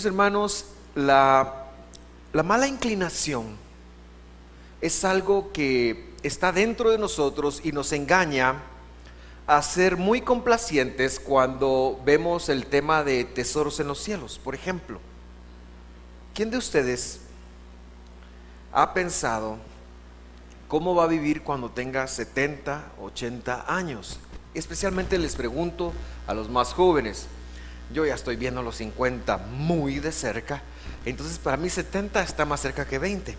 Queridos hermanos, la mala inclinación es algo que está dentro de nosotros y nos engaña a ser muy complacientes cuando vemos el tema de tesoros en los cielos. Por ejemplo, ¿quién de ustedes ha pensado cómo va a vivir cuando tenga 70, 80 años? Especialmente les pregunto a los más jóvenes. Yo ya estoy viendo los 50 muy de cerca, entonces para mí 70 está más cerca que 20.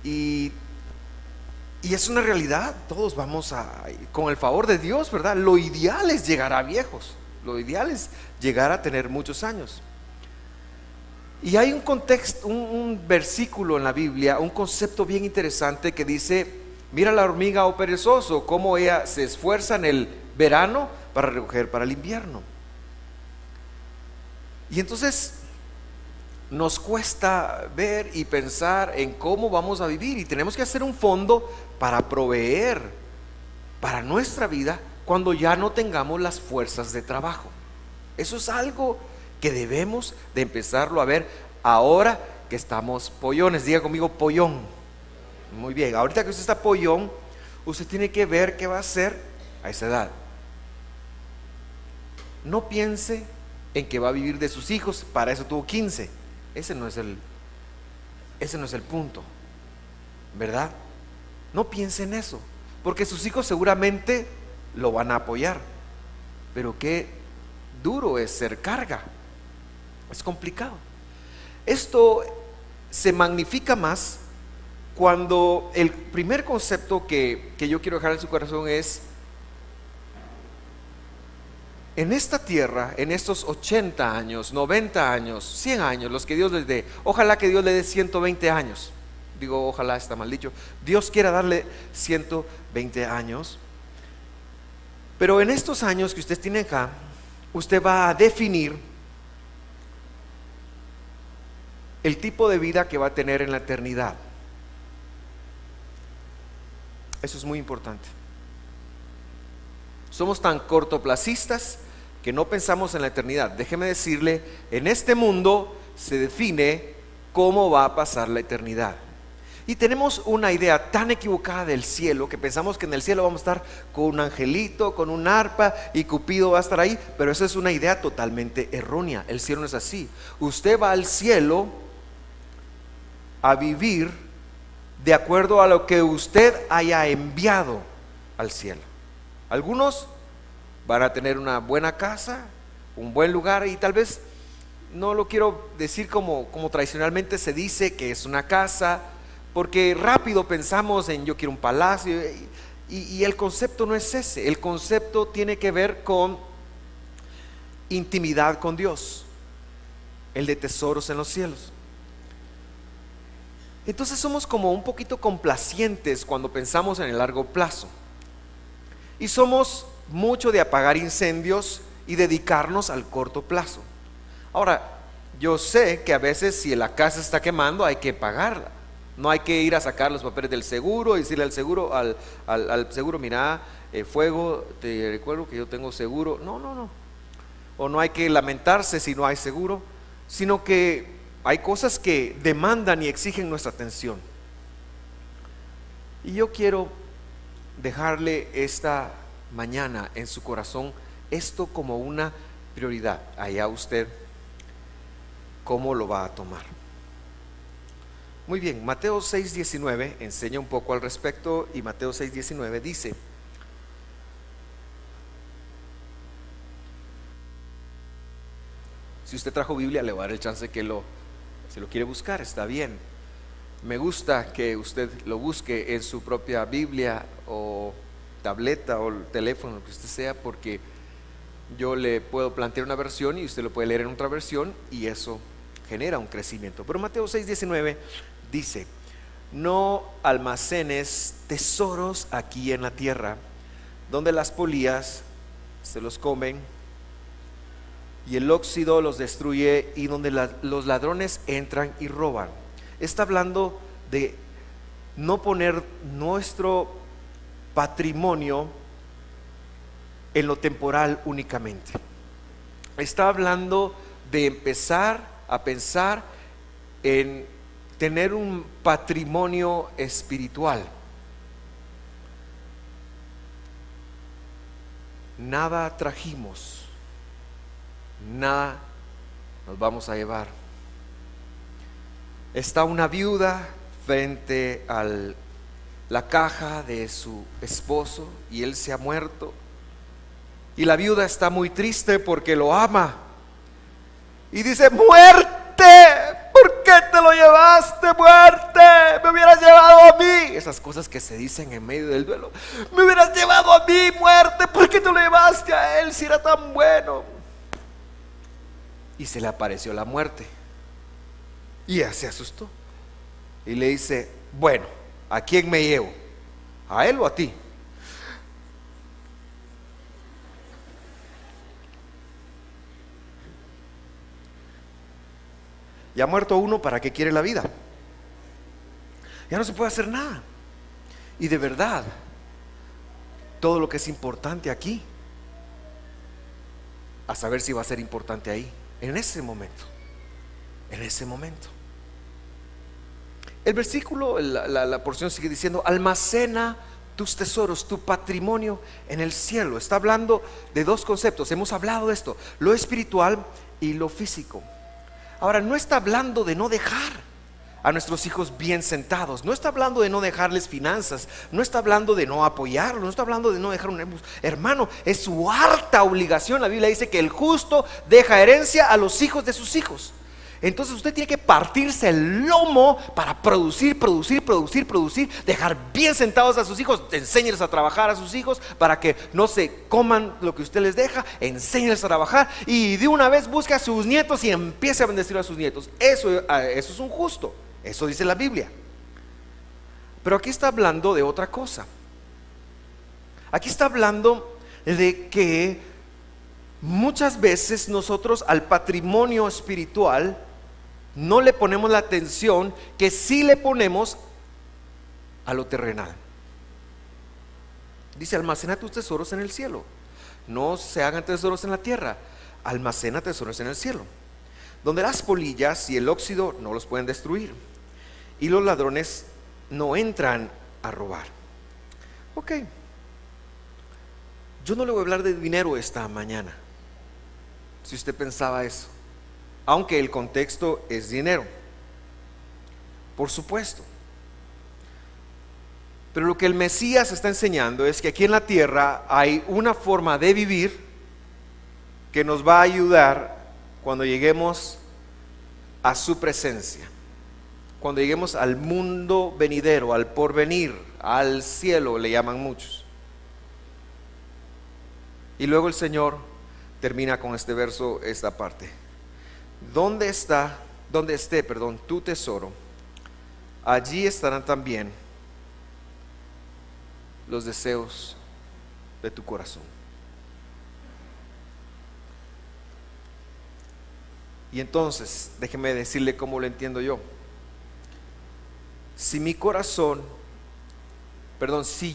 Y es una realidad, todos vamos con el favor de Dios, ¿verdad? Lo ideal es llegar a viejos, lo ideal es llegar a tener muchos años. Y hay un contexto, un versículo en la Biblia, un concepto bien interesante que dice: mira la hormiga, oh perezoso, cómo ella se esfuerza en el verano para recoger para el invierno. Y entonces nos cuesta ver y pensar en cómo vamos a vivir, y tenemos que hacer un fondo para proveer para nuestra vida cuando ya no tengamos las fuerzas de trabajo. Eso es algo que debemos de empezarlo a ver ahora que estamos pollones. Diga conmigo, pollón. Muy bien, ahorita que usted está pollón, usted tiene que ver qué va a hacer a esa edad. No piense en que va a vivir de sus hijos, para eso tuvo 15. Ese no es el punto, ¿verdad? No piense en eso, porque sus hijos seguramente lo van a apoyar, pero qué duro es ser carga, es complicado. Esto se magnifica más cuando el primer concepto que yo quiero dejar en su corazón es: en esta tierra, en estos 80 años, 90 años, 100 años, los que Dios les dé, ojalá que Dios le dé 120 años. Digo, ojalá, está mal dicho. Dios quiera darle 120 años. Pero en estos años que usted tiene acá, usted va a definir el tipo de vida que va a tener en la eternidad. Eso es muy importante. Somos tan cortoplacistas que no pensamos en la eternidad. Déjeme decirle, en este mundo se define cómo va a pasar la eternidad. Y tenemos una idea tan equivocada del cielo, que pensamos que en el cielo vamos a estar con un angelito, con un arpa, y Cupido va a estar ahí. Pero esa es una idea totalmente errónea. El cielo no es así. Usted va al cielo a vivir de acuerdo a lo que usted haya enviado al cielo. Algunos van a tener una buena casa, un buen lugar, y tal vez no lo quiero decir como tradicionalmente se dice que es una casa, porque rápido pensamos en yo quiero un palacio, y el concepto no es ese. El concepto tiene que ver con intimidad con Dios, el de tesoros en los cielos. Entonces somos como un poquito complacientes cuando pensamos en el largo plazo, y somos mucho de apagar incendios y dedicarnos al corto plazo. Ahora, yo sé que a veces si la casa está quemando hay que pagarla. No hay que ir a sacar los papeles del seguro y decirle al seguro, al seguro: mira, fuego, te recuerdo que yo tengo seguro. No. O no hay que lamentarse si no hay seguro, sino que hay cosas que demandan y exigen nuestra atención. Y yo quiero dejarle esta mañana en su corazón esto como una prioridad. Allá usted cómo lo va a tomar. Muy bien, Mateo 6:19 enseña un poco al respecto, y Mateo 6:19 dice: si usted trajo Biblia, le voy a dar el chance que si lo quiere buscar, está bien. Me gusta que usted lo busque en su propia Biblia o tableta o el teléfono, lo que usted sea, porque yo le puedo plantear una versión y usted lo puede leer en otra versión, y eso genera un crecimiento. Pero Mateo 6:19 dice: no almacenes tesoros aquí en la tierra, donde las polillas se los comen y el óxido los destruye, y donde los ladrones entran y roban. Está hablando de no poner nuestro patrimonio en lo temporal únicamente. Está hablando de empezar a pensar en tener un patrimonio espiritual. Nada trajimos, nada nos vamos a llevar. Está una viuda frente a la caja de su esposo y él se ha muerto. Y la viuda está muy triste porque lo ama. Y dice: muerte, ¿por qué te lo llevaste, muerte? Me hubieras llevado a mí. Esas cosas que se dicen en medio del duelo. Me hubieras llevado a mí, muerte, ¿por qué te lo llevaste a él si era tan bueno? Y se le apareció la muerte. Y ella se asustó. Y le dice: bueno, ¿a quién me llevo? ¿A él o a ti? Ya muerto uno, ¿para qué quiere la vida? Ya no se puede hacer nada. Y de verdad, todo lo que es importante aquí, a saber si va a ser importante ahí, en ese momento. En ese momento. El versículo, la porción sigue diciendo: almacena tus tesoros, tu patrimonio en el cielo. Está hablando de dos conceptos. Hemos hablado de esto: lo espiritual y lo físico. Ahora, no está hablando de no dejar a nuestros hijos bien sentados, no está hablando de no dejarles finanzas, no está hablando de no apoyarlos, no está hablando de no dejar un hermano. Es su harta obligación. La Biblia dice que el justo deja herencia a los hijos de sus hijos. Entonces usted tiene que partirse el lomo para producir, dejar bien sentados a sus hijos. Enséñeles a trabajar a sus hijos para que no se coman lo que usted les deja. Enséñeles a trabajar y de una vez busque a sus nietos y empiece a bendecir a sus nietos. Eso es un justo, eso dice la Biblia. Pero aquí está hablando de otra cosa. Aquí está hablando de que muchas veces nosotros al patrimonio espiritual no le ponemos la atención que sí le ponemos a lo terrenal. Dice: almacena tus tesoros en el cielo. No se hagan tesoros en la tierra, almacena tesoros en el cielo, donde las polillas y el óxido no los pueden destruir y los ladrones no entran a robar. Ok, yo no le voy a hablar de dinero esta mañana, si usted pensaba eso, aunque el contexto es dinero, por supuesto. Pero lo que el Mesías está enseñando es que aquí en la tierra hay una forma de vivir que nos va a ayudar cuando lleguemos a su presencia, cuando lleguemos al mundo venidero, al porvenir, al cielo, le llaman muchos. Y luego el Señor termina con este verso, esta parte: donde esté tu tesoro, allí estarán también los deseos de tu corazón. Y entonces, déjeme decirle cómo lo entiendo yo. Si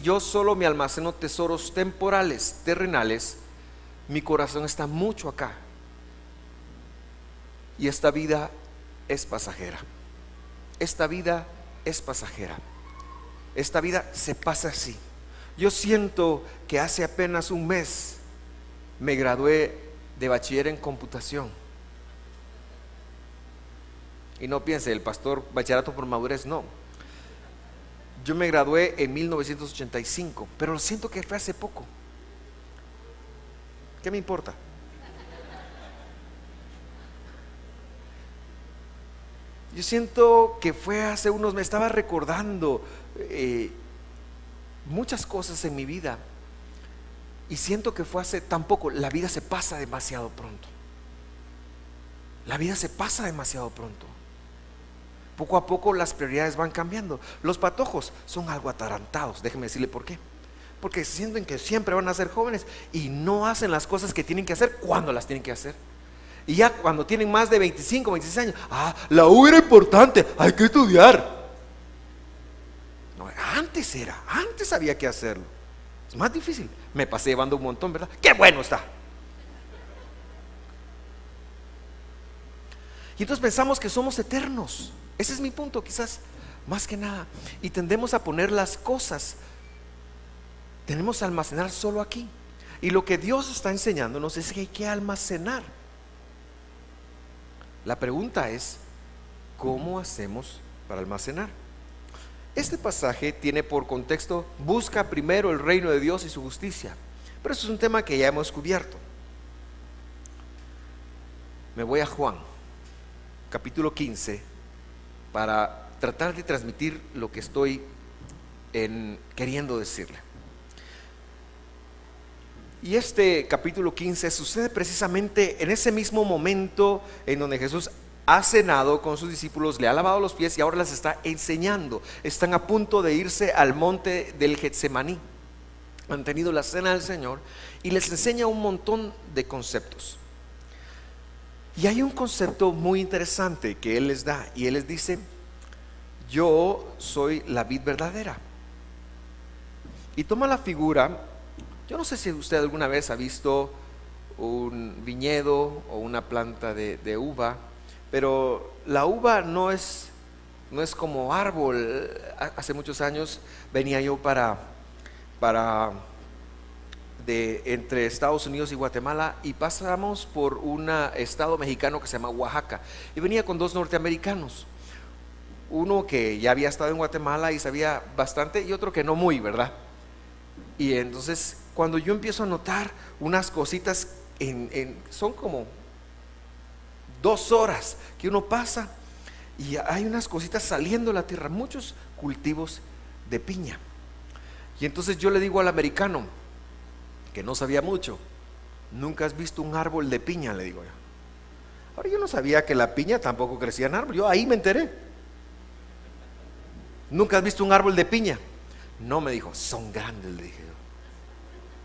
yo solo me almaceno tesoros temporales, terrenales, mi corazón está mucho acá. Y esta vida es pasajera. Esta vida es pasajera. Esta vida se pasa así. Yo siento que hace apenas un mes me gradué de bachiller en computación. Y no piense, el pastor bachillerato por madurez, no. Yo me gradué en 1985, pero siento que fue hace poco. ¿Qué me importa? Yo siento que fue hace unos, me estaba recordando muchas cosas en mi vida y siento que fue hace tan poco. La vida se pasa demasiado pronto. La vida se pasa demasiado pronto. Poco a poco las prioridades van cambiando. Los patojos son algo atarantados, déjeme decirle por qué. Porque sienten que siempre van a ser jóvenes y no hacen las cosas que tienen que hacer cuando las tienen que hacer. Y ya cuando tienen más de 25, 26 años, la U era importante, hay que estudiar. No, antes había que hacerlo. Es más difícil. Me pasé llevando un montón, ¿verdad? ¡Qué bueno está! Y entonces pensamos que somos eternos. Ese es mi punto, quizás, más que nada. Y tendemos a poner las cosas, tenemos que almacenar solo aquí. Y lo que Dios está enseñándonos es que hay que almacenar. La pregunta es, ¿cómo hacemos para almacenar? Este pasaje tiene por contexto: busca primero el reino de Dios y su justicia. Pero eso es un tema que ya hemos cubierto. Me voy a Juan, capítulo 15, para tratar de transmitir lo que estoy queriendo decirle. Y este capítulo 15 sucede precisamente en ese mismo momento en donde Jesús ha cenado con sus discípulos, le ha lavado los pies y ahora les está enseñando. Están a punto de irse al monte del Getsemaní. Han tenido la cena del Señor y les enseña un montón de conceptos. Y hay un concepto muy interesante que Él les da, y Él les dice: yo soy la vid verdadera. Y toma la figura. Yo no sé si usted alguna vez ha visto un viñedo o una planta de uva, pero la uva no es como árbol. Hace muchos años venía yo entre Estados Unidos y Guatemala, y pasamos por un estado mexicano que se llama Oaxaca, y venía con dos norteamericanos, uno que ya había estado en Guatemala y sabía bastante, y otro que no muy, ¿verdad? Y entonces cuando yo empiezo a notar unas cositas, son como 2 horas que uno pasa y hay unas cositas saliendo de la tierra, muchos cultivos de piña. Y entonces yo le digo al americano, que no sabía mucho: ¿nunca has visto un árbol de piña?, le digo yo. Ahora, yo no sabía que la piña tampoco crecía en árbol, yo ahí me enteré. ¿Nunca has visto un árbol de piña? No, me dijo. Son grandes, le dije yo.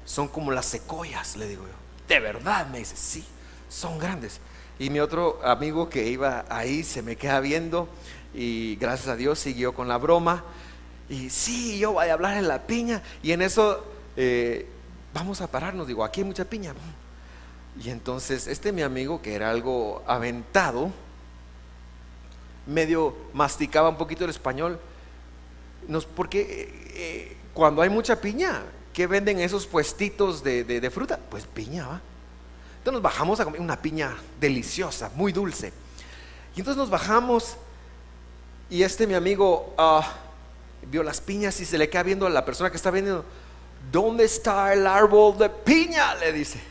Son como las secoyas, le digo yo. ¿De verdad? Me dice, sí, son grandes. Y mi otro amigo que iba ahí se me queda viendo, y gracias a Dios siguió con la broma. Y sí, yo voy a hablar en la piña. Y en eso vamos a pararnos, digo, aquí hay mucha piña. Y entonces mi amigo, que era algo aventado, medio masticaba un poquito el español, porque cuando hay mucha piña, ¿qué venden esos puestitos de fruta? Pues piña, ¿va? Entonces nos bajamos a comer una piña deliciosa, muy dulce. Y entonces nos bajamos, y mi amigo vio las piñas y se le queda viendo a la persona que está vendiendo. ¿Dónde está el árbol de piña?, le dice.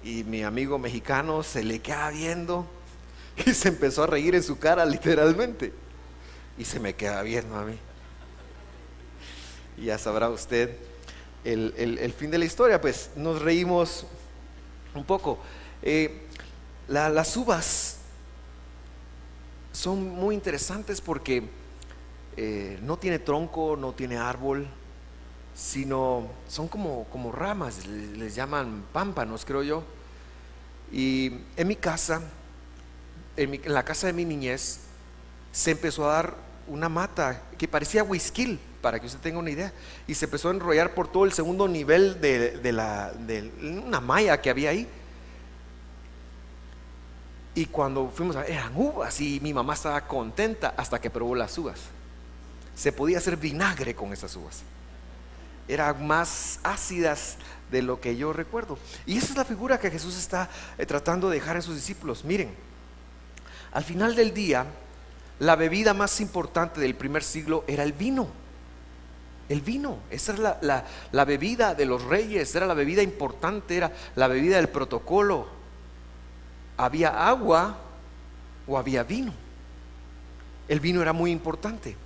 Y mi amigo mexicano se le queda viendo y se empezó a reír en su cara, literalmente. Y se me queda viendo a mí. Y ya sabrá usted el fin de la historia. Pues nos reímos un poco. Las uvas son muy interesantes porque no tiene tronco, no tiene árbol, sino son como ramas, les llaman pámpanos, creo yo. Y en mi casa, en la casa de mi niñez, se empezó a dar una mata que parecía whisky, para que usted tenga una idea, y se empezó a enrollar por todo el segundo nivel de una malla que había ahí. Y cuando fuimos a ver, eran uvas, y mi mamá estaba contenta hasta que probó las uvas. Se podía hacer vinagre con esas uvas. Eran más ácidas de lo que yo recuerdo. Y esa es la figura que Jesús está tratando de dejar en sus discípulos. Miren, al final del día, la bebida más importante del primer siglo era el vino. El vino, esa era la bebida de los reyes, era la bebida importante, era la bebida del protocolo. Había agua o había vino. El vino era muy importante.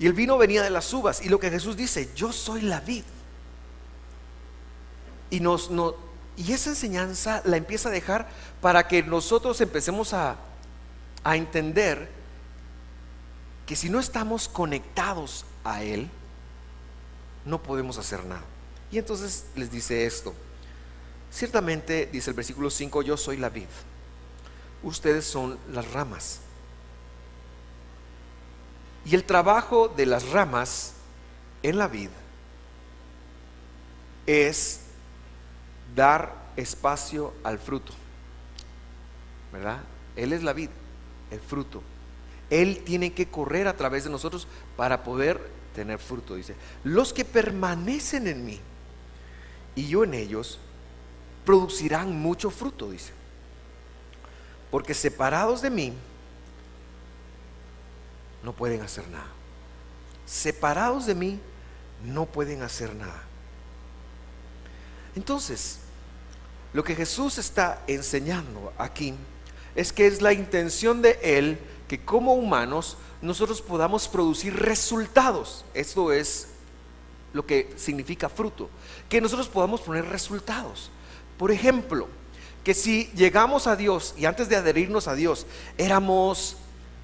Y el vino venía de las uvas. Y lo que Jesús dice: yo soy la vid. Y esa enseñanza la empieza a dejar para que nosotros empecemos a entender que si no estamos conectados a Él, no podemos hacer nada. Y entonces les dice esto: ciertamente, dice el versículo 5, yo soy la vid, ustedes son las ramas. Y el trabajo de las ramas en la vid es dar espacio al fruto. ¿verdad? Él es la vid, el fruto. Él tiene que correr a través de nosotros para poder tener fruto. Dice, los que permanecen en mí y yo en ellos, producirán mucho fruto, dice. Porque separados de mí no pueden hacer nada. Separados de mí no pueden hacer nada. Entonces, lo que Jesús está enseñando aquí es que es la intención de Él que como humanos nosotros podamos producir resultados. Esto es lo que significa fruto, que nosotros podamos poner resultados. Por ejemplo, que si llegamos a Dios y antes de adherirnos a Dios éramos,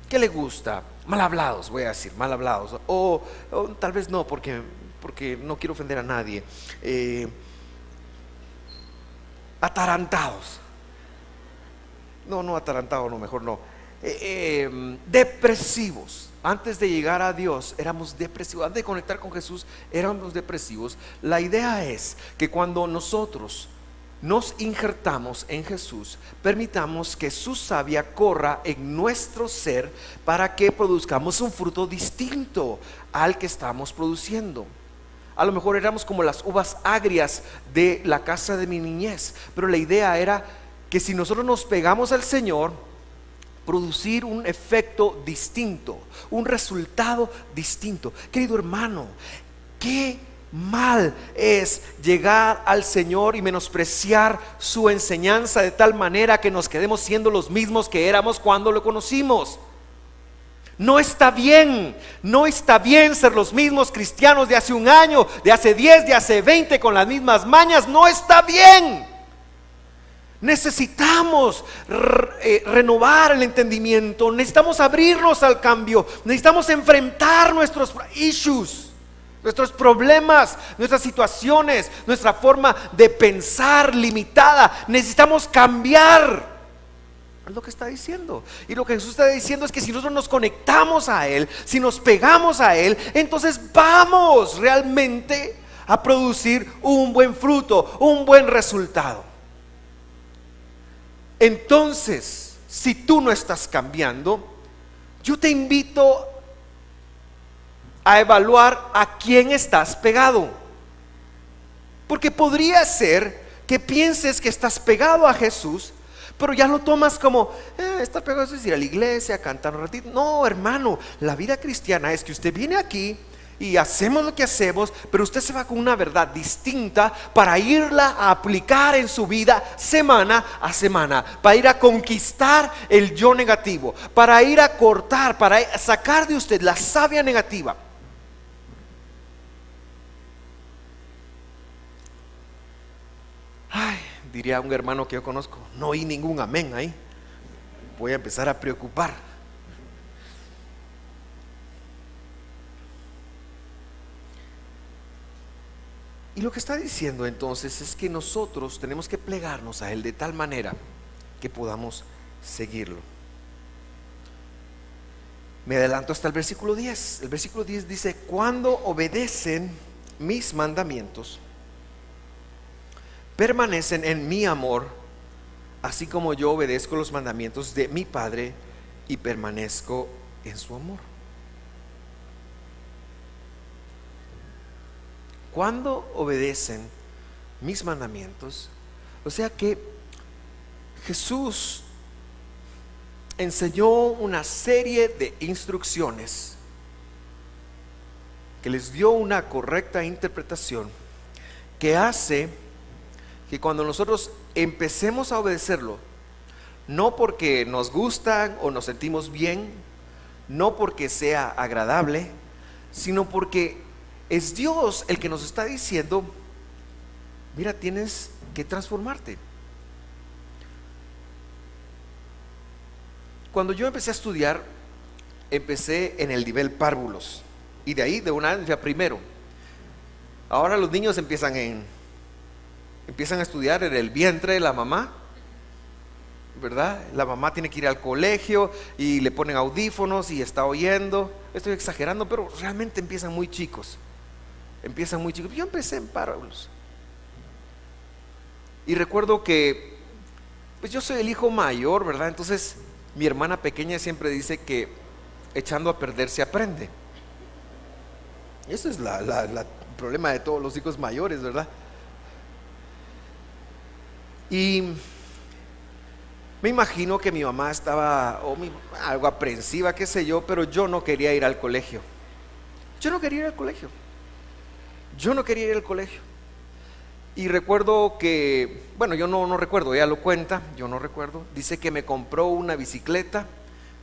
¿qué le gusta? Mal hablados, voy a decir, mal hablados, o tal vez no, porque no quiero ofender a nadie, atarantados, no atarantados, no, mejor no, depresivos. Antes de llegar a Dios éramos depresivos, antes de conectar con Jesús éramos depresivos. La idea es que cuando nosotros nos injertamos en Jesús, permitamos que su savia corra en nuestro ser para que produzcamos un fruto distinto al que estamos produciendo. A lo mejor éramos como las uvas agrias de la casa de mi niñez, pero la idea era que si nosotros nos pegamos al Señor, producir un efecto distinto, un resultado distinto. Querido hermano, qué mal es llegar al Señor y menospreciar su enseñanza de tal manera que nos quedemos siendo los mismos que éramos cuando lo conocimos. No está bien, no está bien ser los mismos cristianos de hace un año, de hace 10, de hace 20 con las mismas mañas. No está bien. Necesitamos renovar el entendimiento, necesitamos abrirnos al cambio, necesitamos enfrentar nuestros issues, nuestros problemas, nuestras situaciones, nuestra forma de pensar limitada. Necesitamos cambiar. Es lo que está diciendo. Y lo que Jesús está diciendo es que si nosotros nos conectamos a Él, si nos pegamos a Él, entonces vamos realmente a producir un buen fruto, un buen resultado. Entonces, si tú no estás cambiando, yo te invito a evaluar a quién estás pegado. Porque podría ser que pienses que estás pegado a Jesús, pero ya lo tomas como, estar pegado es ir a la iglesia, cantar un ratito. No, hermano, la vida cristiana es que usted viene aquí y hacemos lo que hacemos, pero usted se va con una verdad distinta para irla a aplicar en su vida semana a semana, para ir a conquistar el yo negativo, para ir a cortar, para sacar de usted la savia negativa. Ay, diría un hermano que yo conozco, no oí ningún amén ahí. Voy a empezar a preocupar. Y lo que está diciendo entonces es que nosotros tenemos que plegarnos a Él de tal manera que podamos seguirlo. Me adelanto hasta el versículo 10. El versículo 10 dice: cuando obedecen mis mandamientos, permanecen en mi amor, así como yo obedezco los mandamientos de mi Padre y permanezco en su amor. Cuando obedecen mis mandamientos, o sea que Jesús enseñó una serie de instrucciones que les dio una correcta interpretación, que hace que cuando nosotros empecemos a obedecerlo, no porque nos gustan o nos sentimos bien, no porque sea agradable, sino porque es Dios el que nos está diciendo: mira, tienes que transformarte. Cuando yo empecé a estudiar, empecé en el nivel párvulos, y de ahí de una vez a primero. Ahora los niños empiezan a estudiar en el vientre de la mamá, ¿verdad? La mamá tiene que ir al colegio y le ponen audífonos y está oyendo. Estoy exagerando, pero realmente empiezan muy chicos. Yo empecé en párvulos y recuerdo que pues yo soy el hijo mayor, ¿verdad? Entonces mi hermana pequeña siempre dice que echando a perder se aprende. Ese es el problema de todos los hijos mayores, ¿verdad? Y me imagino que mi mamá estaba algo aprensiva, qué sé yo, pero yo no quería ir al colegio. Yo no quería ir al colegio. Yo no quería ir al colegio. Y recuerdo que, bueno, yo no recuerdo, ella lo cuenta, yo no recuerdo. Dice que me compró una bicicleta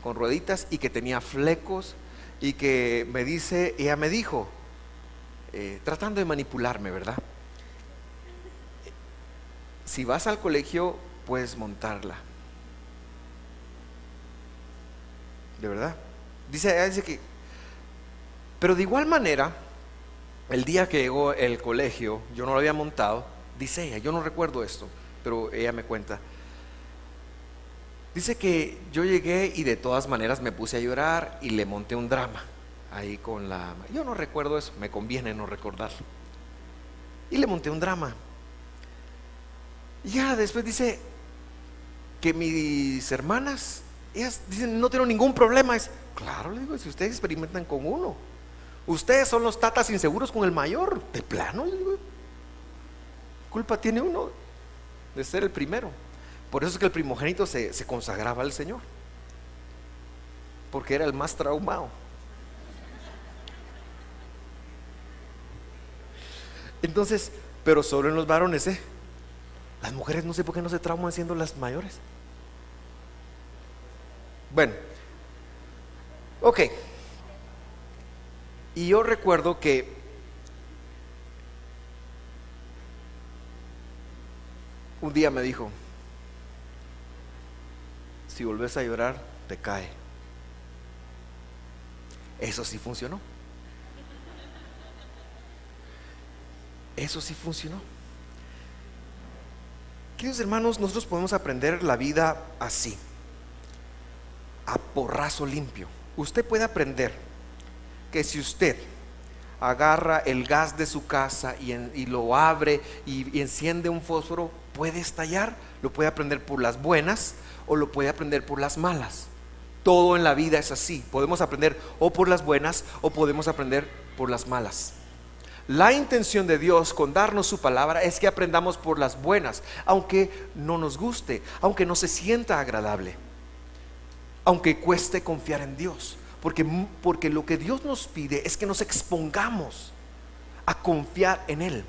con rueditas y que tenía flecos, y que ella me dijo, tratando de manipularme, ¿verdad? Si vas al colegio, puedes montarla. De verdad. Dice que, pero de igual manera, el día que llegó el colegio, yo no lo había montado, dice ella, yo no recuerdo esto, pero ella me cuenta. Dice que yo llegué y de todas maneras me puse a llorar y le monté un drama ahí con la... Yo no recuerdo eso, me conviene no recordarlo. Y le monté un drama. Y ya después dice que mis hermanas, ellas dicen, no tengo ningún problema. Claro, le digo, si ustedes experimentan con uno, ustedes son los tatas inseguros con el mayor, de plano, le digo, culpa tiene uno de ser el primero. Por eso es que el primogénito se consagraba al Señor, porque era el más traumado. Entonces, pero solo en los varones, las mujeres no sé por qué no se trauman siendo las mayores. Bueno, ok. Y yo recuerdo que un día me dijo, si volvés a llorar, te cae. Eso sí funcionó. Eso sí funcionó. Queridos hermanos, nosotros podemos aprender la vida así, a porrazo limpio. Usted puede aprender que si usted agarra el gas de su casa y lo abre y enciende un fósforo, puede estallar. Lo puede aprender por las buenas o lo puede aprender por las malas. Todo en la vida es así. Podemos aprender o por las buenas o podemos aprender por las malas. La intención de Dios con darnos su palabra es que aprendamos por las buenas, aunque no nos guste, aunque no se sienta agradable, aunque cueste confiar en Dios, porque lo que Dios nos pide es que nos expongamos a confiar en Él.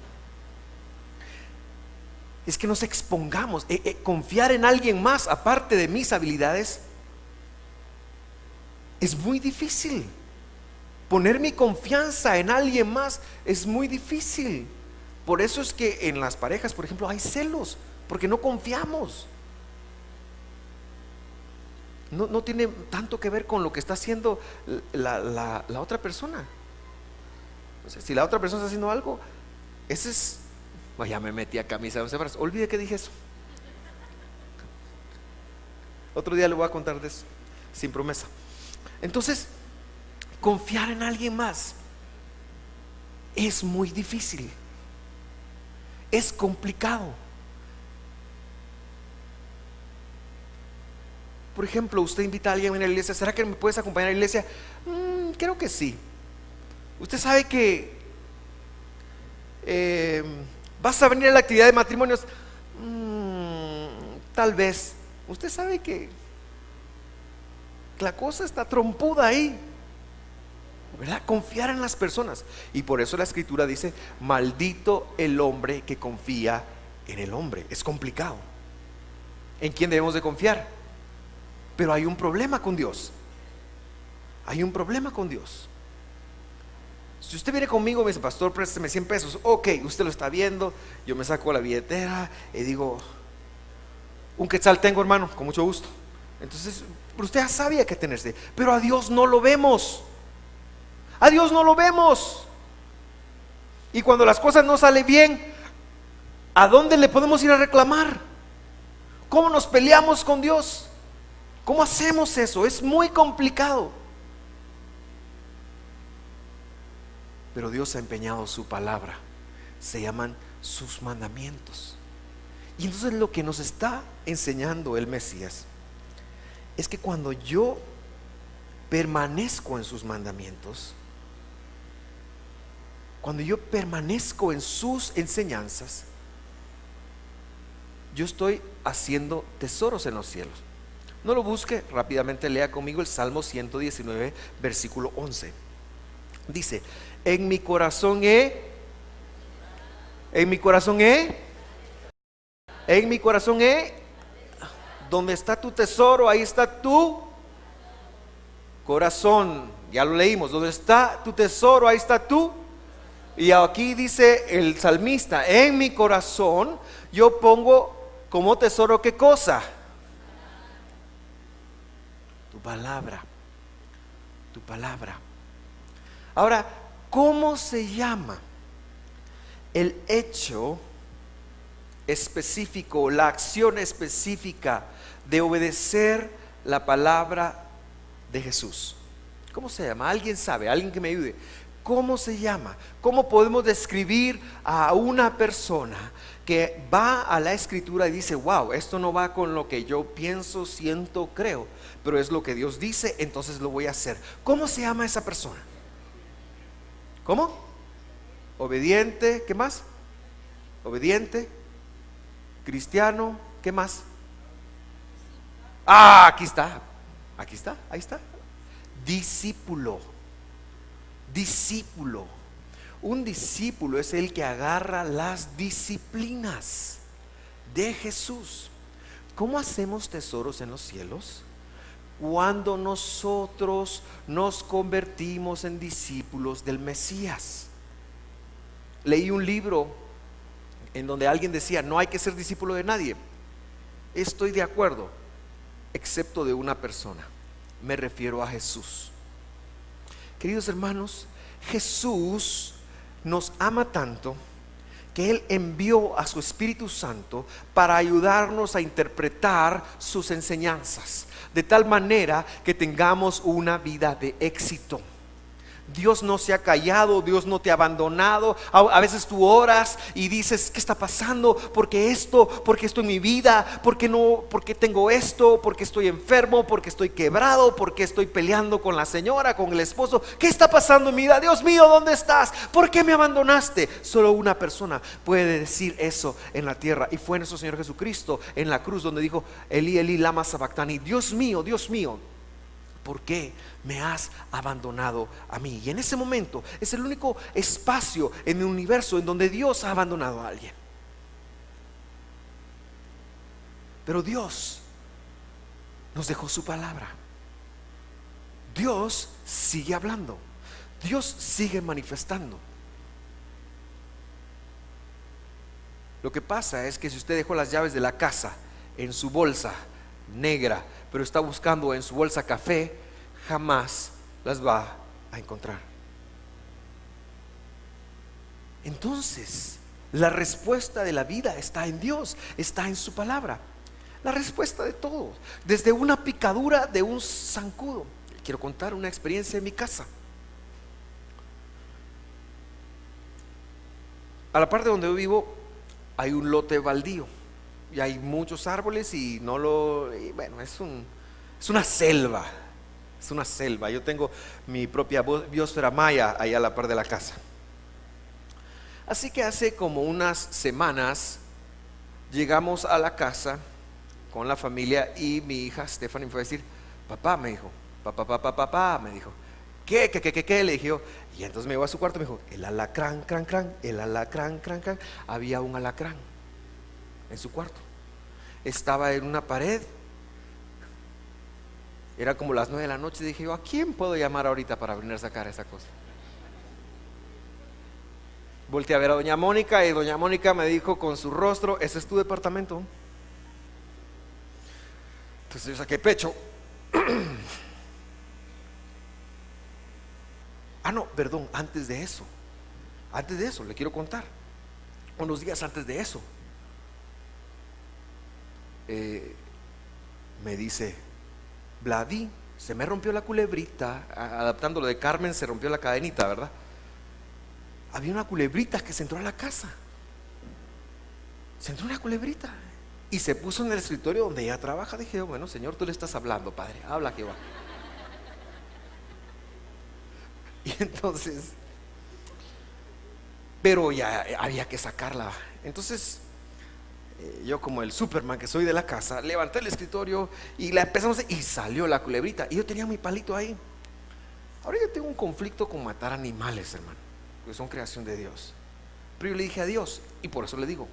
Es que nos expongamos. Confiar en alguien más aparte de mis habilidades es muy difícil. Poner mi confianza en alguien más es muy difícil. Por eso es que en las parejas, por ejemplo, hay celos, porque no confiamos. No tiene tanto que ver con lo que está haciendo la otra persona. O sea, si la otra persona está haciendo algo, ese es... ya me metí a camisa de once varas. Olvide que dije eso. Otro día le voy a contar de eso, sin promesa. Entonces, confiar en alguien más es muy difícil, es complicado. Por ejemplo, usted invita a alguien a la iglesia. ¿Será que me puedes acompañar a la iglesia? Creo que sí. Usted sabe que vas a venir a la actividad de matrimonios. Tal vez. Usted sabe que la cosa está trompuda ahí, ¿verdad? Confiar en las personas. Y por eso la escritura dice, maldito el hombre que confía en el hombre. Es complicado. ¿En quién debemos de confiar? Pero hay un problema con Dios. Hay un problema con Dios. Si usted viene conmigo y me dice, pastor, présteme 100 pesos. Ok, usted lo está viendo. Yo me saco la billetera y digo, un quetzal tengo, hermano, con mucho gusto. Entonces, pero usted ya sabía que tenerse. Pero a Dios no lo vemos. A Dios no lo vemos. Y cuando las cosas no salen bien, ¿a dónde le podemos ir a reclamar? ¿Cómo nos peleamos con Dios? ¿Cómo hacemos eso? Es muy complicado. Pero Dios ha empeñado su palabra. Se llaman sus mandamientos. Y entonces lo que nos está enseñando el Mesías es que cuando yo permanezco en sus mandamientos, cuando yo permanezco en sus enseñanzas, yo estoy haciendo tesoros en los cielos. No lo busque, rápidamente lea conmigo el Salmo 119, versículo 11. Dice: en mi corazón en mi corazón en mi corazón donde está tu tesoro, ahí está tu corazón. Ya lo leímos, donde está tu tesoro, ahí está tú. Y aquí dice el salmista: en mi corazón yo pongo como tesoro, ¿qué cosa? Tu palabra, tu palabra. Ahora, ¿cómo se llama el hecho específico, la acción específica de obedecer la palabra de Jesús? ¿Cómo se llama? ¿Alguien sabe? ¿Alguien que me ayude? ¿Cómo se llama? ¿Cómo podemos describir a una persona que va a la escritura y dice: wow, esto no va con lo que yo pienso, siento, creo, pero es lo que Dios dice, entonces lo voy a hacer? ¿Cómo se llama esa persona? ¿Cómo? Obediente, ¿qué más? Obediente, cristiano, ¿qué más? Ah, aquí está, ahí está. Discípulo. Discípulo. Un discípulo es el que agarra las disciplinas de Jesús. ¿Cómo hacemos tesoros en los cielos? Cuando nosotros nos convertimos en discípulos del Mesías. Leí un libro en donde alguien decía: no hay que ser discípulo de nadie. Estoy de acuerdo, excepto de una persona. Me refiero a Jesús. Queridos hermanos, Jesús nos ama tanto que Él envió a su Espíritu Santo para ayudarnos a interpretar sus enseñanzas, de tal manera que tengamos una vida de éxito. Dios no se ha callado, Dios no te ha abandonado. A veces tú oras y dices: ¿qué está pasando? ¿Por qué esto? ¿Por qué esto en mi vida? ¿Por qué no? ¿Por qué tengo esto? ¿Por qué estoy enfermo? ¿Por qué estoy quebrado? ¿Por qué estoy peleando con la señora, con el esposo? ¿Qué está pasando en mi vida? Dios mío, ¿dónde estás? ¿Por qué me abandonaste? Solo una persona puede decir eso en la tierra, y fue nuestro Señor Jesucristo en la cruz, donde dijo: Elí, Elí, lama sabactani. Dios mío, ¿por qué me has abandonado a mí? Y en ese momento es el único espacio en el universo en donde Dios ha abandonado a alguien. Pero Dios nos dejó su palabra. Dios sigue hablando. Dios sigue manifestando. Lo que pasa es que si usted dejó las llaves de la casa en su bolsa negra, pero está buscando en su bolsa café, jamás las va a encontrar. Entonces, la respuesta de la vida está en Dios, está en su palabra. La respuesta de todo, desde una picadura de un zancudo. Quiero contar una experiencia en mi casa. A la parte donde yo vivo hay un lote baldío y hay muchos árboles y bueno, es una selva. Es una selva. Yo tengo mi propia biosfera maya ahí a la par de la casa. Así que hace como unas semanas llegamos a la casa con la familia y mi hija Stephanie fue a decir: papá, me dijo, papá, me dijo, ¿qué? Le dije yo. Y entonces me llevó a su cuarto y me dijo: el alacrán, crán, el alacrán, crán. Había un alacrán en su cuarto. Estaba en una pared. Era como las 9 de la noche. Dije yo: ¿a quién puedo llamar ahorita para venir a sacar esa cosa? Volteé a ver a doña Mónica y doña Mónica me dijo con su rostro: ese es tu departamento. Entonces yo saqué pecho. No, perdón, antes de eso le quiero contar. Unos días antes de eso, me dice: Vladi, se me rompió la culebrita. Adaptándolo de Carmen, se rompió la cadenita, ¿verdad? Había una culebrita que se entró a la casa. se entró una culebrita y se puso en el escritorio donde ella trabaja. Dije, bueno, Señor, tú le estás hablando, Padre, habla, Jehová. Y entonces, pero ya había que sacarla. Entonces, yo como el Superman que soy de la casa, levanté el escritorio y la empezamos y salió la culebrita. Y yo tenía mi palito ahí. Ahora yo tengo un conflicto con matar animales, hermano, porque son creación de Dios. Pero yo le dije a Dios, y por eso le digo,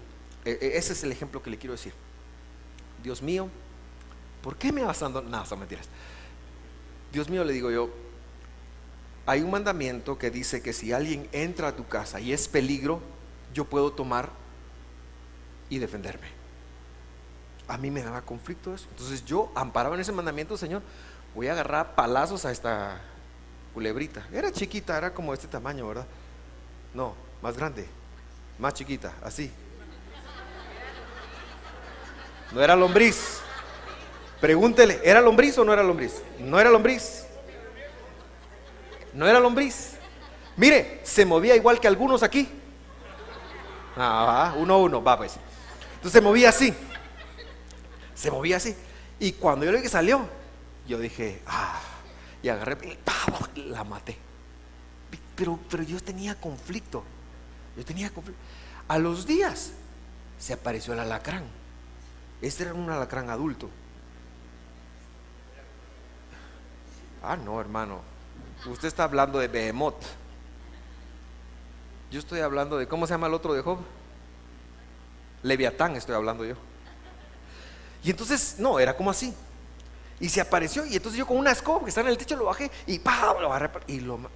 ese es el ejemplo que le quiero decir. Dios mío, ¿por qué me vas dando? No, son mentiras. Dios mío, le digo yo, hay un mandamiento que dice que si alguien entra a tu casa y es peligro, yo puedo tomar y defenderme. A mí me daba conflicto eso. Entonces yo amparaba en ese mandamiento, Señor, voy a agarrar palazos a esta culebrita. Era chiquita, era como este tamaño, ¿verdad? No, más grande, más chiquita, así. No era lombriz. Pregúntele, ¿era lombriz o no era lombriz? No era lombriz. No era lombriz. Mire, se movía igual que algunos aquí. Uno a uno, va pues. Entonces se movía así. Se movía así. Y cuando yo le vi que salió, yo dije, y agarré y la maté. Pero yo tenía conflicto. A los días se apareció el alacrán. Este era un alacrán adulto. No, hermano, usted está hablando de Behemoth. Yo estoy hablando de, ¿cómo se llama el otro de Job? Leviatán estoy hablando yo. Y entonces, no, era como así. Y se apareció, y entonces yo con una escoba que está en el techo lo bajé y lo agarré,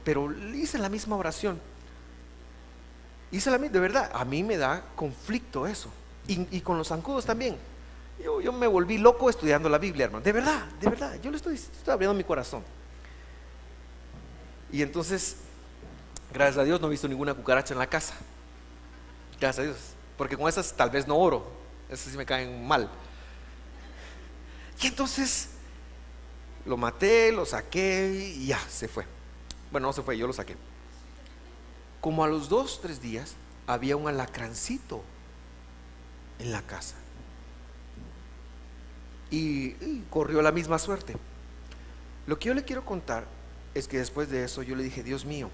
pero hice la misma oración. De verdad, a mí me da conflicto eso. Y con los zancudos también. Yo me volví loco estudiando la Biblia, hermano. De verdad, yo le estoy abriendo mi corazón. Y entonces, gracias a Dios no he visto ninguna cucaracha en la casa. Gracias a Dios. Porque con esas tal vez no oro. Esas sí me caen mal. Y entonces lo maté, lo saqué y ya, se fue. Bueno, no se fue, yo lo saqué. Como a los 2-3 días había un alacrancito en la casa. Y corrió la misma suerte. Lo que yo le quiero contar es que después de eso yo le dije, Dios mío,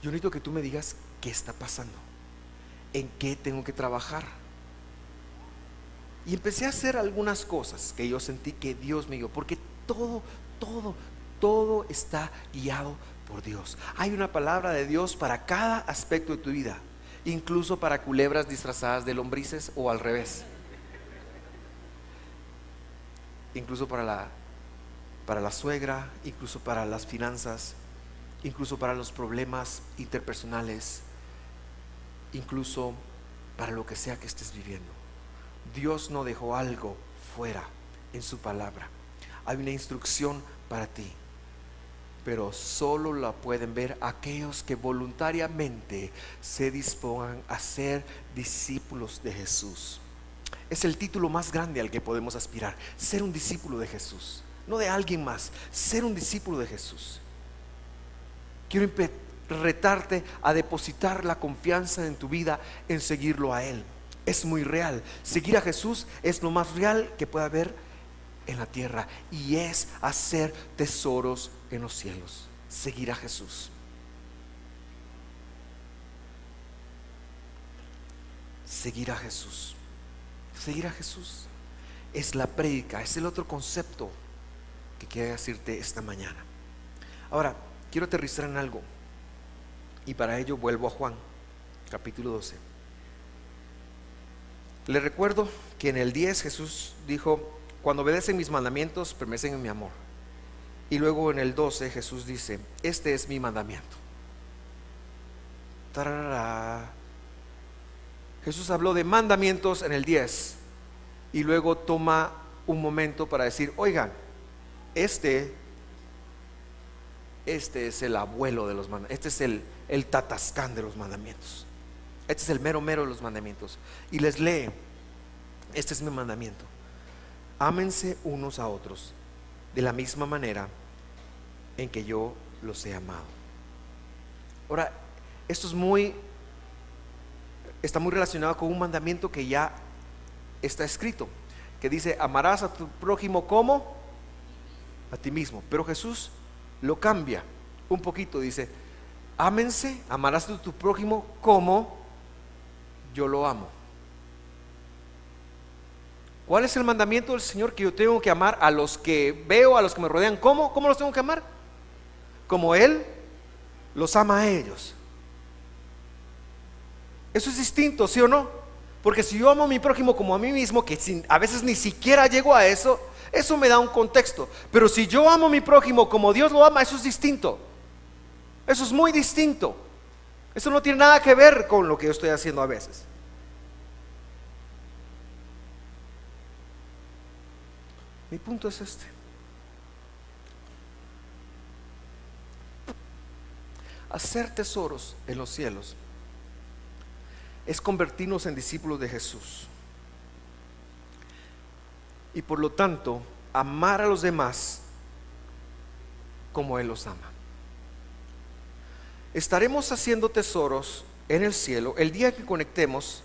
yo necesito que tú me digas qué está pasando, en qué tengo que trabajar. Y empecé a hacer algunas cosas que yo sentí que Dios me dio, porque todo está guiado por Dios. Hay una palabra de Dios para cada aspecto de tu vida, incluso para culebras disfrazadas de lombrices o al revés. Incluso para la suegra, incluso para las finanzas, incluso para los problemas interpersonales, incluso para lo que sea que estés viviendo. Dios no dejó algo fuera en su palabra. Hay una instrucción para ti, pero solo la pueden ver aquellos que voluntariamente se dispongan a ser discípulos de Jesús. Es el título más grande al que podemos aspirar: ser un discípulo de Jesús, no de alguien más, ser un discípulo de Jesús. Quiero retarte a depositar la confianza en tu vida en seguirlo a Él. Es muy real. Seguir a Jesús es lo más real que puede haber en la tierra, y es hacer tesoros en los cielos. Seguir a Jesús. Seguir a Jesús. Seguir a Jesús es la prédica, es el otro concepto que quiero decirte esta mañana. Ahora, quiero aterrizar en algo, y para ello vuelvo a Juan, capítulo 12. Le recuerdo que en el 10 Jesús dijo: cuando obedecen mis mandamientos, permanecen en mi amor. Y luego en el 12 Jesús dice: este es mi mandamiento. Tararara. Jesús habló de mandamientos en el 10 y luego toma un momento para decir: oigan, este es el abuelo de los mandamientos, este es el tatascán de los mandamientos, este es el mero de los mandamientos. Y les lee: este es mi mandamiento, ámense unos a otros de la misma manera en que yo los he amado. Ahora, esto es muy está muy relacionado con un mandamiento que ya está escrito, que dice: amarás a tu prójimo como a ti mismo. Pero Jesús lo cambia un poquito, dice: ámense, amarás a tu prójimo como yo lo amo. ¿Cuál es el mandamiento del Señor? Que yo tengo que amar a los que veo, a los que me rodean. ¿Cómo? ¿Cómo los tengo que amar? Como Él los ama a ellos. Eso es distinto, ¿sí o no? Porque si yo amo a mi prójimo como a mí mismo, que a veces ni siquiera llego a eso, eso me da un contexto. Pero si yo amo a mi prójimo como Dios lo ama, eso es distinto. Eso es muy distinto. Eso no tiene nada que ver con lo que yo estoy haciendo a veces. Mi punto es este: hacer tesoros en los cielos es convertirnos en discípulos de Jesús, y por lo tanto amar a los demás como Él los ama. Estaremos haciendo tesoros en el cielo el día que conectemos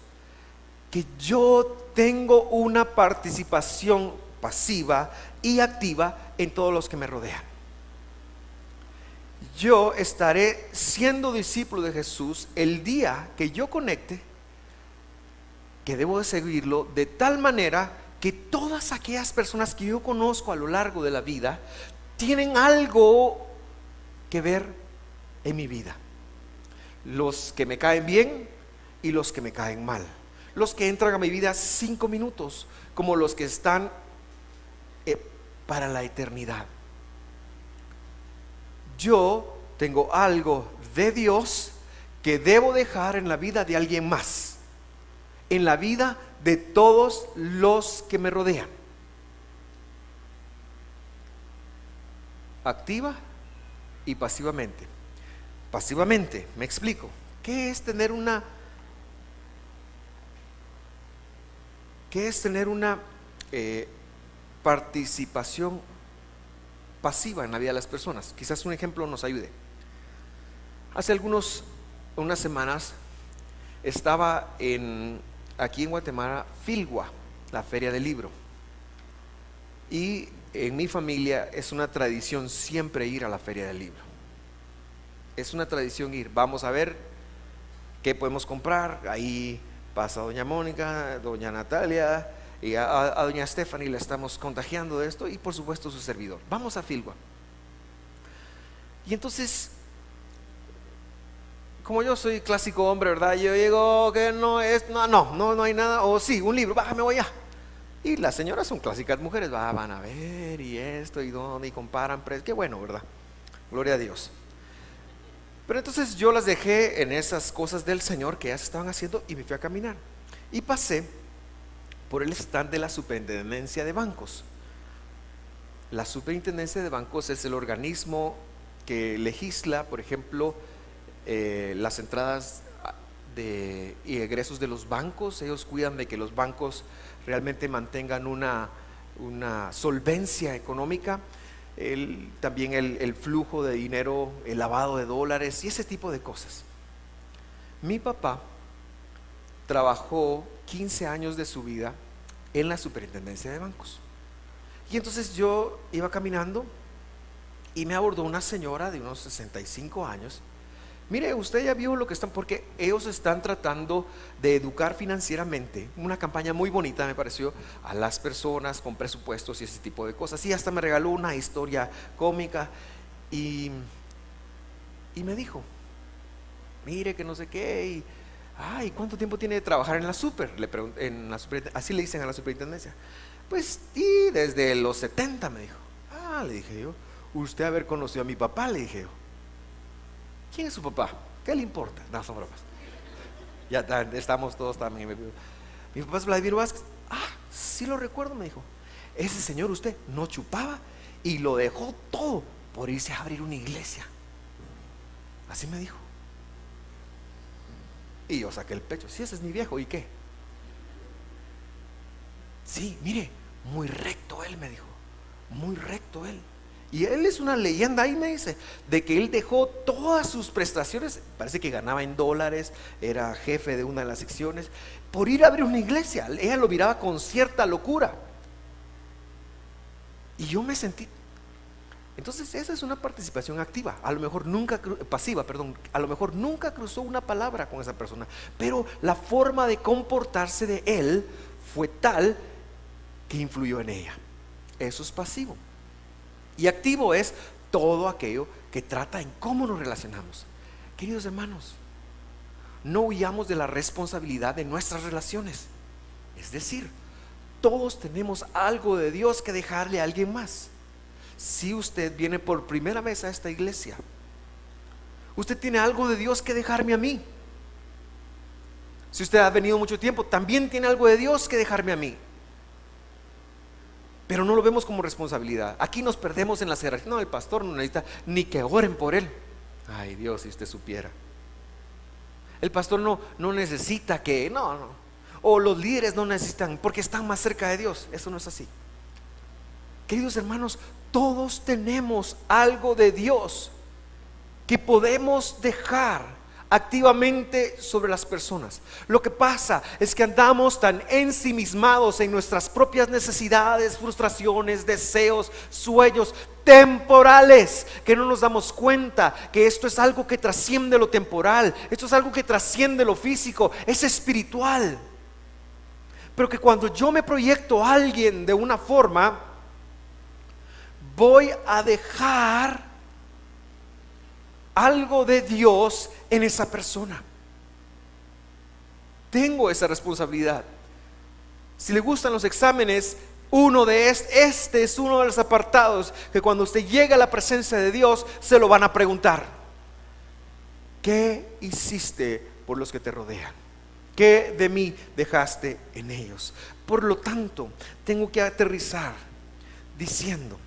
que yo tengo una participación pasiva y activa en todos los que me rodean. Yo estaré siendo discípulo de Jesús el día que yo conecte que debo de seguirlo de tal manera que todas aquellas personas que yo conozco a lo largo de la vida tienen algo que ver en mi vida. Los que me caen bien y los que me caen mal. Los que entran a mi vida 5 minutos, como los que están para la eternidad. Yo tengo algo de Dios que debo dejar en la vida de alguien más, en la vida de todos los que me rodean. Activa y pasivamente. Pasivamente, me explico. ¿Qué es tener una participación pasiva en la vida de las personas? Quizás un ejemplo nos ayude. Hace unas semanas estaba aquí en Guatemala, Filgua, la feria del libro. Y en mi familia es una tradición siempre ir a la feria del libro. Es una tradición ir. Vamos a ver qué podemos comprar. Ahí pasa doña Mónica, doña Natalia, y a doña Stephanie le estamos contagiando de esto, y por supuesto su servidor. Vamos a Filgua. Y entonces, como yo soy clásico hombre, ¿verdad? Yo digo que no hay nada, o sí, un libro, me voy ya. Y las señoras son clásicas mujeres, van a ver y esto y dónde, y comparan precios. Qué bueno, ¿verdad? Gloria a Dios. Pero entonces yo las dejé en esas cosas del Señor que ya se estaban haciendo y me fui a caminar. Y pasé por el stand de la Superintendencia de Bancos. La Superintendencia de Bancos es el organismo que legisla, por ejemplo, las entradas y egresos de los bancos. Ellos cuidan de que los bancos realmente mantengan una solvencia económica. También el flujo de dinero, el lavado de dólares y ese tipo de cosas. Mi papá trabajó 15 años de su vida en la Superintendencia de Bancos. Y entonces yo iba caminando y me abordó una señora de unos 65 años. Mire, usted ya vio lo que están, porque ellos están tratando de educar financieramente, una campaña muy bonita me pareció, a las personas con presupuestos y ese tipo de cosas. Y hasta me regaló una historia cómica y me dijo: mire que no sé qué, y ¿cuánto tiempo tiene de trabajar en la super? Le pregunté, así le dicen a la superintendencia. Pues, y desde los 70, me dijo. Le dije yo, usted haber conocido a mi papá, le dije yo. ¿Quién es su papá? ¿Qué le importa? No, son bromas. Ya estamos todos también. Mi papá es Vladimir Vázquez. Sí lo recuerdo, me dijo. Ese señor, usted no chupaba y lo dejó todo por irse a abrir una iglesia. Así me dijo. Y yo saqué el pecho. Sí, ese es mi viejo. ¿Y qué? Sí, mire, muy recto él, me dijo. Muy recto él. Y él es una leyenda, ahí me dice, de que él dejó todas sus prestaciones, parece que ganaba en dólares, era jefe de una de las secciones, por ir a abrir una iglesia. Ella lo miraba con cierta locura. Y yo me sentí. Entonces esa es una participación activa, a lo mejor nunca pasiva, perdón, a lo mejor nunca cruzó una palabra con esa persona, pero la forma de comportarse de él fue tal que influyó en ella. Eso es pasivo. Y activo es todo aquello que trata en cómo nos relacionamos. Queridos hermanos, no huyamos de la responsabilidad de nuestras relaciones. Es decir, todos tenemos algo de Dios que dejarle a alguien más. Si usted viene por primera vez a esta iglesia, usted tiene algo de Dios que dejarme a mí. Si usted ha venido mucho tiempo, también tiene algo de Dios que dejarme a mí. Pero no lo vemos como responsabilidad. Aquí nos perdemos en la jerarquía. No, el pastor no necesita ni que oren por él. Ay, Dios, si usted supiera. El pastor no necesita que, no. O los líderes no necesitan porque están más cerca de Dios. Eso no es así. Queridos hermanos, todos tenemos algo de Dios que podemos dejar activamente sobre las personas. Lo que pasa es que andamos tan ensimismados en nuestras propias necesidades, frustraciones, deseos, sueños temporales, que no nos damos cuenta que esto es algo que trasciende lo temporal, esto es algo que trasciende lo físico, es espiritual. Pero que cuando yo me proyecto a alguien de una forma, voy a dejar algo de Dios en esa persona. Tengo esa responsabilidad. Si le gustan los exámenes, uno de este es uno de los apartados que cuando usted llega a la presencia de Dios se lo van a preguntar. ¿Qué hiciste por los que te rodean? ¿Qué de mí dejaste en ellos? Por lo tanto, tengo que aterrizar diciendo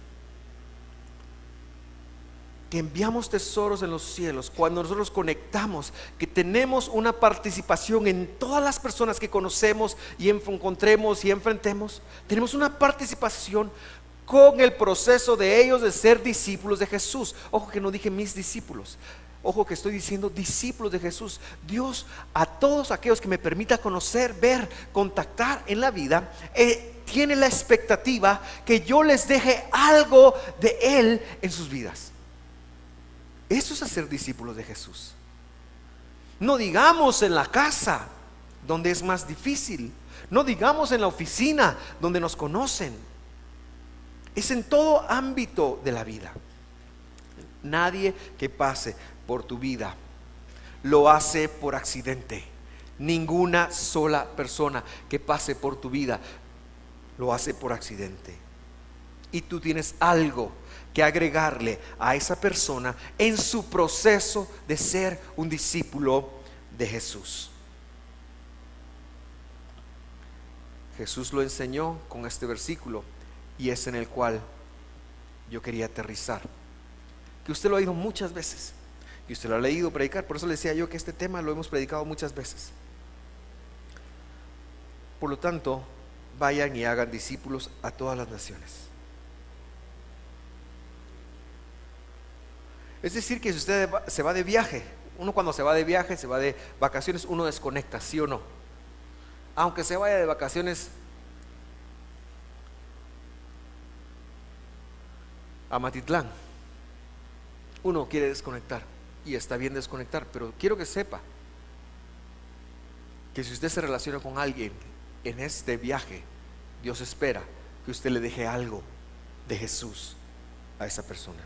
que enviamos tesoros en los cielos cuando nosotros conectamos, que tenemos una participación en todas las personas que conocemos y encontremos y enfrentemos. Tenemos una participación con el proceso de ellos de ser discípulos de Jesús. Ojo que no dije mis discípulos, ojo que estoy diciendo discípulos de Jesús. Dios a todos aquellos que me permita conocer, ver, contactar en la vida, tiene la expectativa que yo les deje algo de Él en sus vidas. Eso es hacer discípulos de Jesús. No digamos en la casa, donde es más difícil. No digamos en la oficina, donde nos conocen. Es en todo ámbito de la vida. Nadie que pase por tu vida lo hace por accidente. Ninguna sola persona que pase por tu vida lo hace por accidente. Y tú tienes algo que agregarle a esa persona en su proceso de ser un discípulo de Jesús. Jesús lo enseñó con este versículo y es en el cual yo quería aterrizar, que usted lo ha oído muchas veces, que usted lo ha leído predicar. Por eso le decía yo que este tema lo hemos predicado muchas veces. Por lo tanto, vayan y hagan discípulos a todas las naciones. Es decir, que si usted se va de viaje, uno cuando se va de viaje, se va de vacaciones, uno desconecta, ¿sí o no? Aunque se vaya de vacaciones a Matitlán, uno quiere desconectar y está bien desconectar, pero quiero que sepa que si usted se relaciona con alguien en este viaje, Dios espera que usted le deje algo de Jesús a esa persona.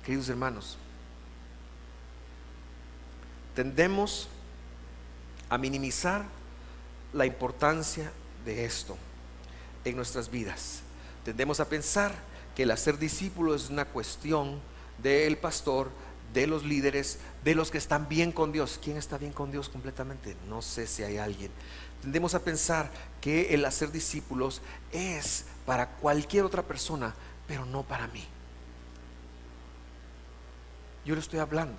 Queridos hermanos, tendemos a minimizar la importancia de esto en nuestras vidas. Tendemos a pensar que el hacer discípulo es una cuestión del pastor, de los líderes, de los que están bien con Dios. ¿Quién está bien con Dios completamente? No sé si hay alguien. Tendemos a pensar que el hacer discípulos es para cualquier otra persona, pero no para mí. Yo le estoy hablando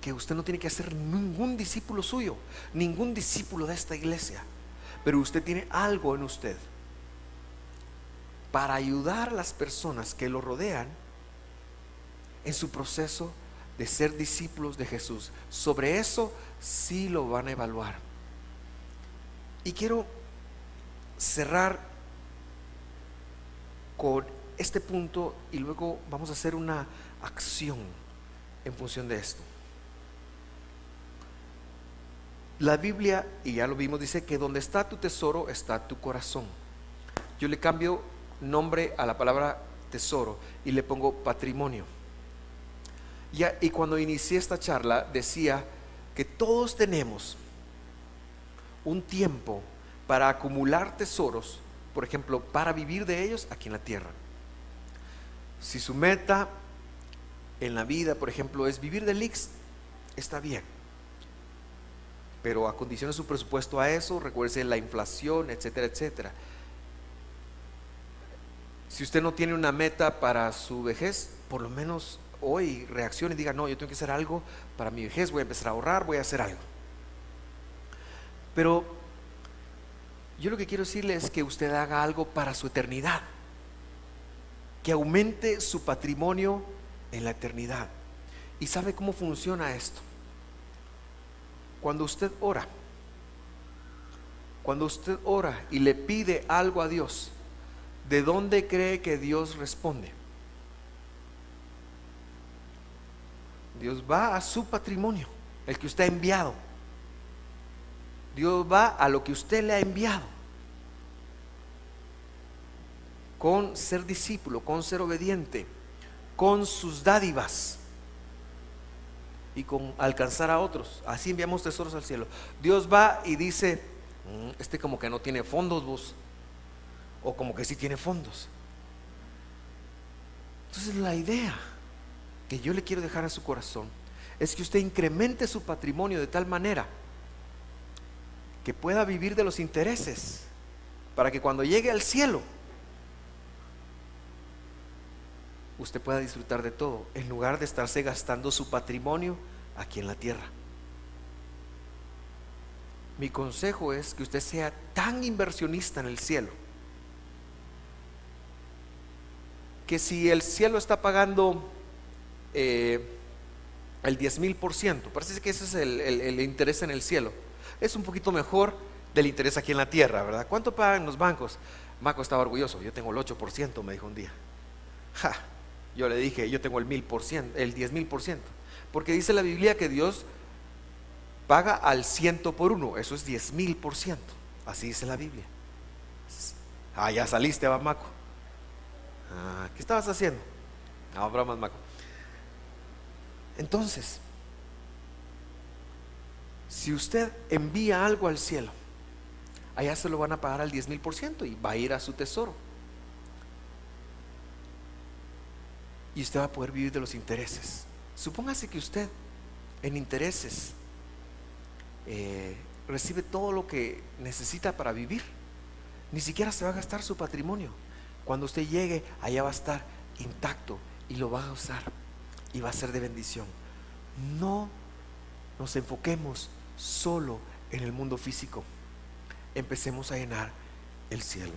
que usted no tiene que hacer ningún discípulo suyo, ningún discípulo de esta iglesia, pero usted tiene algo en usted para ayudar a las personas que lo rodean en su proceso de ser discípulos de Jesús. Sobre eso sí lo van a evaluar. Y quiero cerrar con este punto y luego vamos a hacer una acción en función de esto. La Biblia, y ya lo vimos, dice que donde está tu tesoro está tu corazón. Yo le cambio nombre a la palabra tesoro y le pongo patrimonio. Y cuando inicié esta charla decía que todos tenemos un tiempo para acumular tesoros, por ejemplo, para vivir de ellos aquí en la tierra. Si su meta en la vida, por ejemplo, es vivir del IX, está bien, pero acondicione su presupuesto a eso. Recuerde la inflación, etcétera, etcétera. Si usted no tiene una meta para su vejez, por lo menos hoy reaccione y diga: no, yo tengo que hacer algo para mi vejez, voy a empezar a ahorrar, voy a hacer algo. Pero yo lo que quiero decirle es que usted haga algo para su eternidad, que aumente su patrimonio en la eternidad. ¿Y sabe cómo funciona esto? Cuando usted ora y le pide algo a Dios, ¿de dónde cree que Dios responde? Dios va a su patrimonio, el que usted ha enviado. Dios va a lo que usted le ha enviado, con ser discípulo, con ser obediente, con sus dádivas y con alcanzar a otros. Así enviamos tesoros al cielo. Dios va y dice: este como que no tiene fondos, vos, o como que sí tiene fondos. Entonces la idea que yo le quiero dejar a su corazón es que usted incremente su patrimonio de tal manera que pueda vivir de los intereses, para que cuando llegue al cielo usted pueda disfrutar de todo, en lugar de estarse gastando su patrimonio aquí en la tierra. Mi consejo es que usted sea tan inversionista en el cielo, que si el cielo está pagando el 10,000%, parece que ese es el interés en el cielo, es un poquito mejor del interés aquí en la tierra, ¿verdad? ¿Cuánto pagan los bancos? Marco estaba orgulloso: yo tengo el 8%, me dijo un día. Yo le dije: yo tengo el 1,000%, el 10,000%, porque dice la Biblia que Dios paga al 100 por 1, eso es 10,000%, así dice la Biblia. Ya saliste, va, Maco. ¿Qué estabas haciendo? No, bromas, Maco. Entonces, si usted envía algo al cielo, allá se lo van a pagar al 10,000% y va a ir a su tesoro. Y usted va a poder vivir de los intereses. Supóngase que usted en intereses recibe todo lo que necesita para vivir. Ni siquiera se va a gastar su patrimonio. Cuando usted llegue, allá va a estar intacto y lo va a usar y va a ser de bendición. No nos enfoquemos solo en el mundo físico. Empecemos a llenar el cielo.